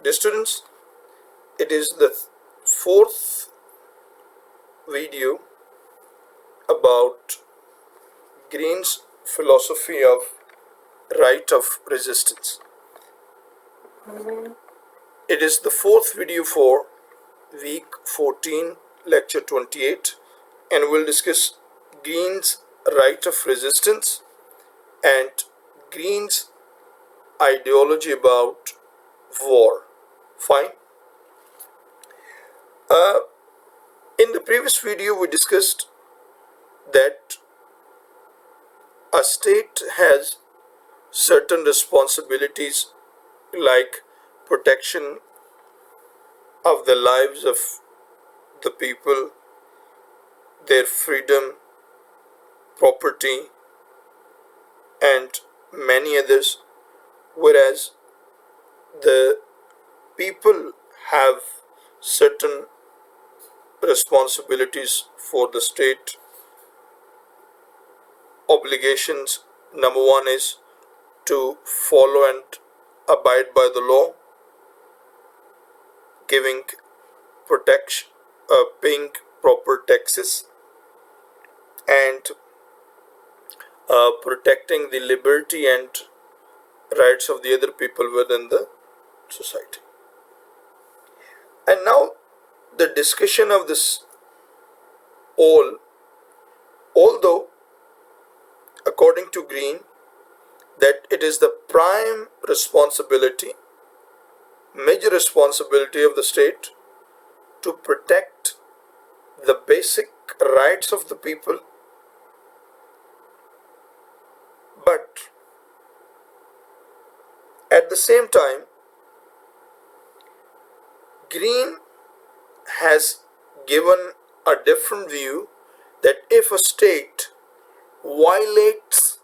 Dear students, it is the fourth video about Green's philosophy of right of resistance. It is the fourth video for week 14, lecture 28, and we'll discuss Green's right of resistance and Green's ideology about war. Fine. In the previous video, we discussed that a state has certain responsibilities like protection of the lives of the people, their freedom, property, and many others, whereas the people have certain responsibilities for the state. Obligations, number one is to follow and abide by the law, giving protection, paying proper taxes, and protecting the liberty and rights of the other people within the society. And now the discussion of this although according to Green that it is the prime responsibility, major responsibility of the state to protect the basic rights of the people, but at the same time Green has given a different view that if a state violates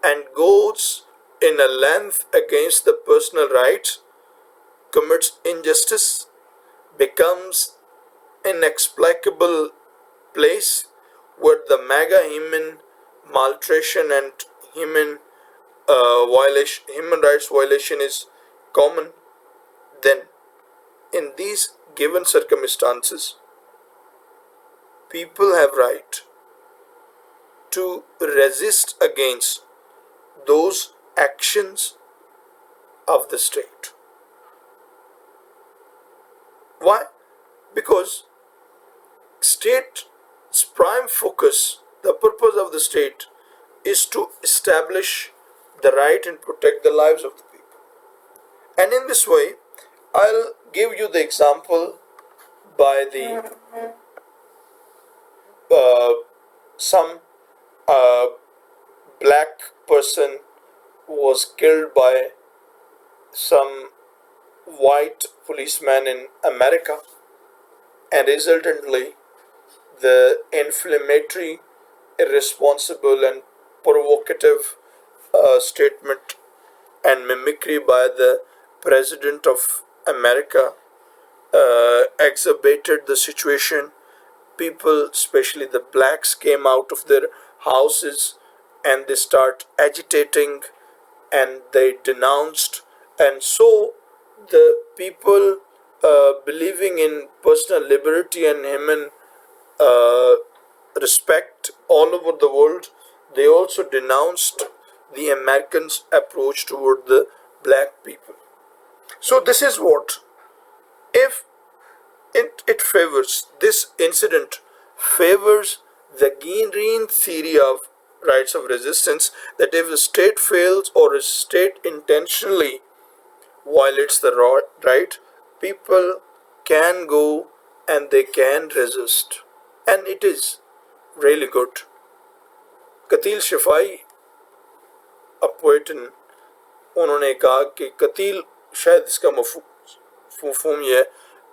and goes in a length against the personal rights, commits injustice, becomes inexplicable place where the mega human maltreatment and human rights violation is common, then in these given circumstances people have right to resist against those actions of the state. Why? Because state's prime focus, the purpose of the state is to establish the right and protect the lives of the people. And in this way, I'll give you the example by the some black person was killed by some white policeman in America, and resultantly the inflammatory, irresponsible and provocative statement and mimicry by the President of America exacerbated the situation. People, especially the blacks, came out of their houses and they start agitating and they denounced, and so the people believing in personal liberty and human respect all over the world, they also denounced the Americans' approach toward the black people. So this is what, if it favors, this incident favors the Green theory of rights of resistance, that if the state fails or a state intentionally violates the right, people can go and they can resist, and it is really good. Qateel Shifai, a poet, उन्होंने कहा कि कतील, शायद इसका मफहूम यह है,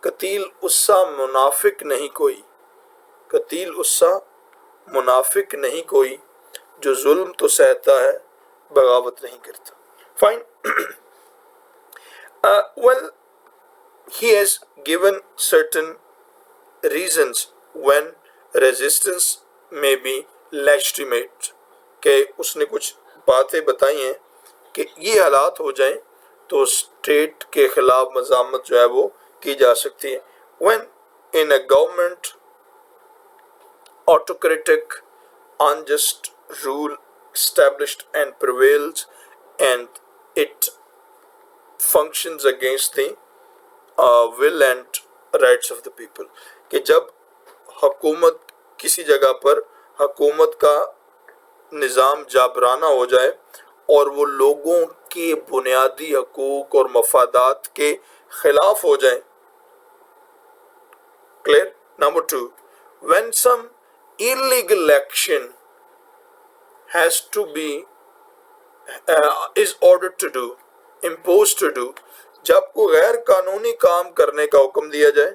कतील उससा मुनाफिक नहीं कोई, कतील उससा मुनाफिक नहीं कोई जो जुल्म तो सहता है बगावत नहीं करता. Fine. Well, he has given certain reasons when resistance may be legitimate, कि उसने कुछ बातें बताई हैं कि ये हालात हो जाएं तो स्टेट के खिलाफ मज़ामत जो है वो की जा सकती है। When in a government autocratic unjust rule established and prevails and it functions against the will and rights of the people, कि जब हुकूमत किसी जगह पर हुकूमत का निज़ाम जाबराना हो जाए और वो लोगों के बुनियादी हकूक और मफादात के खिलाफ हो जाए। Clear? Number 2, when some illegal action has to be is ordered to do, imposed to do, जब को गैर कानूनी काम करने का हुक्म दिया जाए।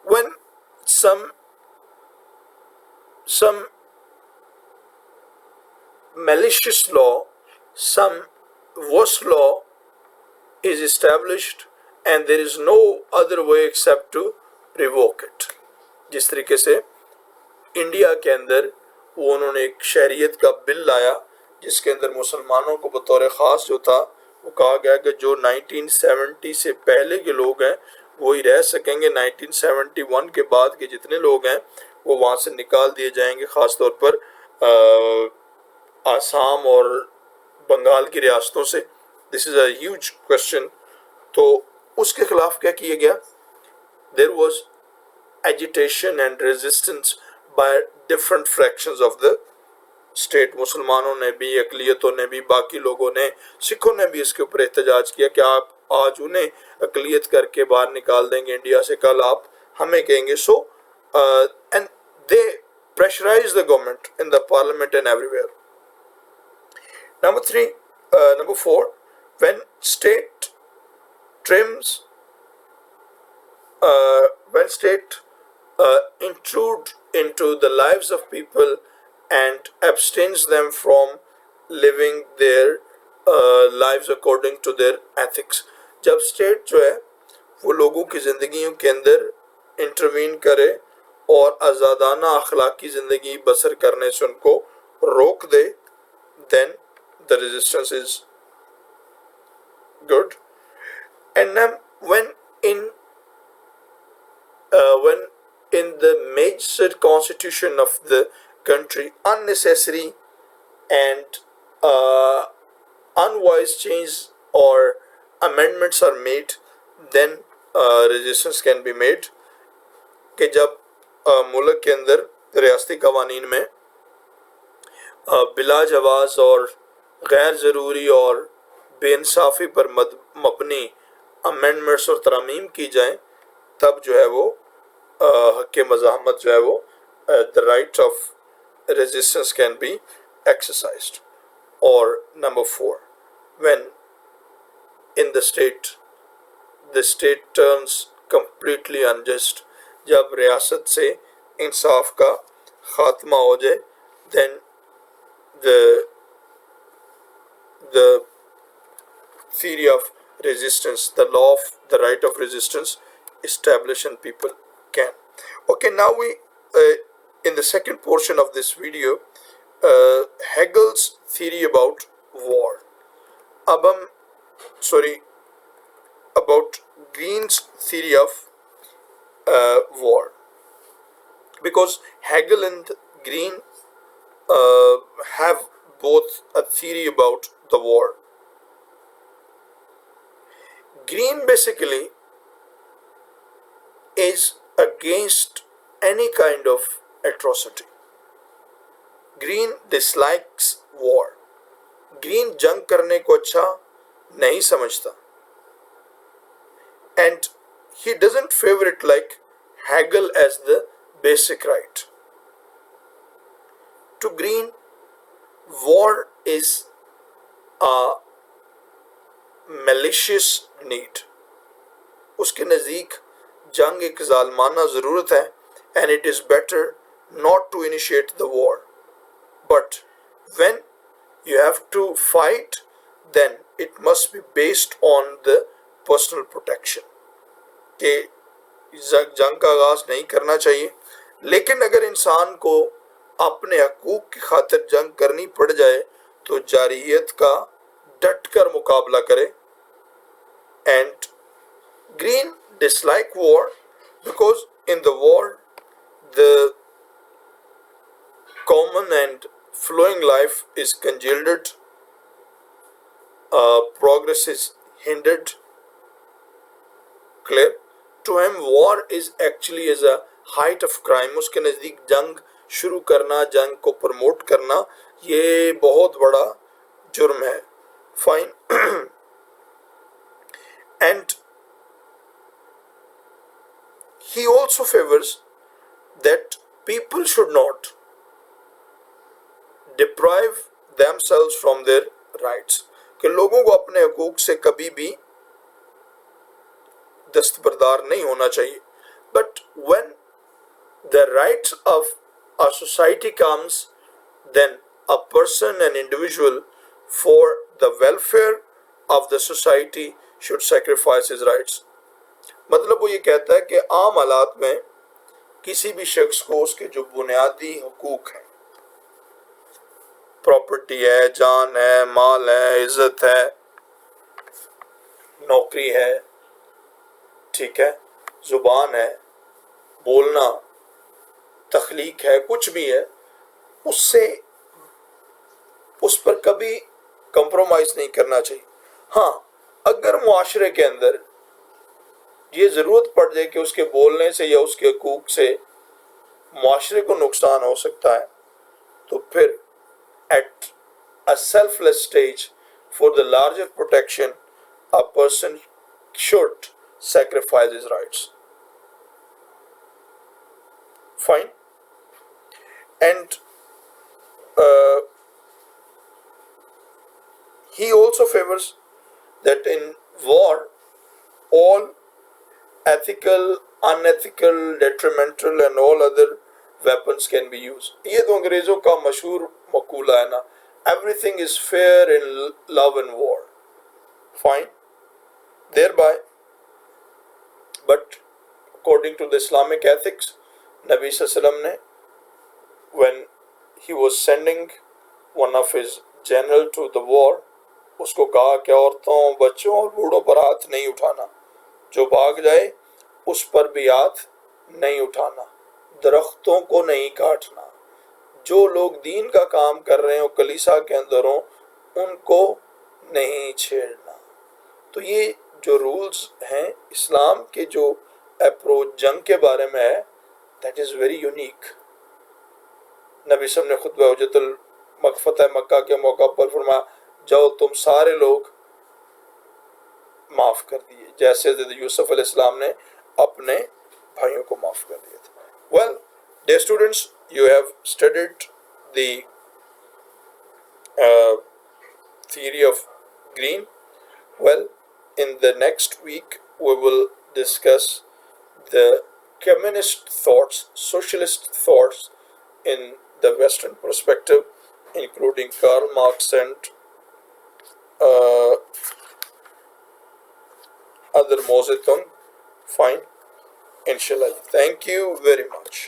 When some malicious law, some worse law is established and there is no other way except to revoke it। जिस तरीके से इंडिया के अंदर वो उन्होंने एक शरीयत का बिल लाया जिसके अंदर मुसलमानों को बतौर ख़ास जो था वो कहा गया कि जो 1970 से पहले के लोग हैं वो ही रह सकेंगे, 1971 के बाद के जितने लोग हैं वो वहाँ से निकाल दिए जाएंगे, ख़ास तौर पर आसाम और बंगाल की रियासतों से। This is a huge question. तो उसके खिलाफ क्या किया गया? There was agitation and resistance by different fractions of the state. मुसलमानों ने भी, अकलियतों ने भी, बाकी लोगों ने, सिखों ने भी इसके ऊपर एहतजाज किया कि आप आज उन्हें अकलियत करके बाहर निकाल देंगे इंडिया से, कल आप हमें कहेंगे। So and they pressurise the government in the parliament and everywhere. Number 4, when state trims, when state intrude into the lives of people and abstains them from living their lives according to their ethics। जब state जो है वो लोगों की ज़िंदगियों के अंदर intervene करे और आज़ादाना अखलाकी ज़िंदगी बसर करने से उनको रोक दे, then the resistance is good। And then when in the major constitution of the country unnecessary and unwise change or amendments are made, then resistance can be made। कि जब मुल्क के अंदर रियासती कवानीन में बिला जवाज़ और गैर ज़रूरी और बेइंसाफ़ी पर मबनी अमेंडमेंट्स और तरमीम की जाए, तब जो है वो हक़ मज़ाहमत जो है वो the right of resistance can be exercised. और number 4, when in the state turns completely unjust, जब रियासत से इंसाफ का खात्मा हो जाए, then the theory of resistance, the law of the right of resistance established and people can। Okay, now we in the second portion of this video, Hegel's theory about war। अब हम about Green's theory of war, because Hegel and Green have both a theory about the war। Green basically is against any kind of atrocity। Green dislikes war। Green जंग करने को अच्छा नहीं समझता, and he doesn't favor it like Hegel as the basic right। To Green, war is a malicious need। उसके नज़दीक जंग एक ज़ालमाना ज़रूरत है, and it is better not to initiate the war, but when you have to fight, then it must be based on the personal protection। कि जंग का आगाज़ नहीं करना चाहिए, लेकिन अगर इंसान को अपने हकूक़ की खातिर जंग करनी पड़ जाए तो जारियत का डट कर मुकाबला करे. And green dislike war because in the war the common and flowing life is congealed, progress is hindered. Clear? To him war is actually as a height of crime. उसके नज़दीक जंग शुरू करना, जंग को प्रमोट करना, ये बहुत बड़ा जुर्म है. Fine. And he also favors that people should not deprive themselves from their rights, कि लोगों को अपने हकूक से कभी भी दस्तबरदार नहीं होना चाहिए. But when the rights of a society comes, then a person, an individual, for the welfare of the society should sacrifice his rights. मतलब वो ये कहता है कि आम हालात में किसी भी शख्स को उसके जो बुनियादी हकूक हैं, प्रॉपर्टी है, जान है, माल है, इज्जत है, नौकरी है, ठीक है, जुबान है, बोलना, तख्लीक है, कुछ भी है, उससे उस पर कभी कंप्रोमाइज नहीं करना चाहिए. हाँ, अगर मुआशरे के अंदर ये ज़रूरत पड़ जाए कि उसके बोलने से या उसके हकूक से मुआशरे को नुकसान हो सकता है, तो फिर at a selfless stage for the larger protection a person should sacrifice his rights. Fine. And he also favors that in war all ethical, unethical, detrimental and all other weapons can be used. ये तो अंग्रेजों का मशहूर मकूला है ना, everything is fair in love and war. Fine. Thereby, but according to the Islamic ethics, Nabi Sallallahu ne, when he was sending one of his general to the war, उसको कहा कि औरतों, बच्चों और बूढ़ों पर हाथ नहीं उठाना, जो भाग जाए उस पर भी हाथ नहीं उठाना, दरख्तों को नहीं काटना, जो लोग दीन का काम कर रहे हो कलीसा के अंदर हो उनको नहीं छेड़ना. तो ये जो रूल्स हैं इस्लाम के, जो अप्रोच जंग के बारे में है, दैट इज़ वेरी यूनिक. नबी सब ने खुतबा हुज्जतुल फतह मक्का के मौका पर फरमाया, जाओ तुम सारे लोग माफ़ कर दिए, जैसे हज़रत यूसुफ अलैहिस्सलाम ने अपने भाइयों को माफ़ कर दिया था. Well, dear students, you have studied the theory of green. Well, in the next week we will discuss the communist thoughts, socialist thoughts in the Western perspective, including Karl Marx and other Mao Zedong. Fine, inshallah. Thank you very much.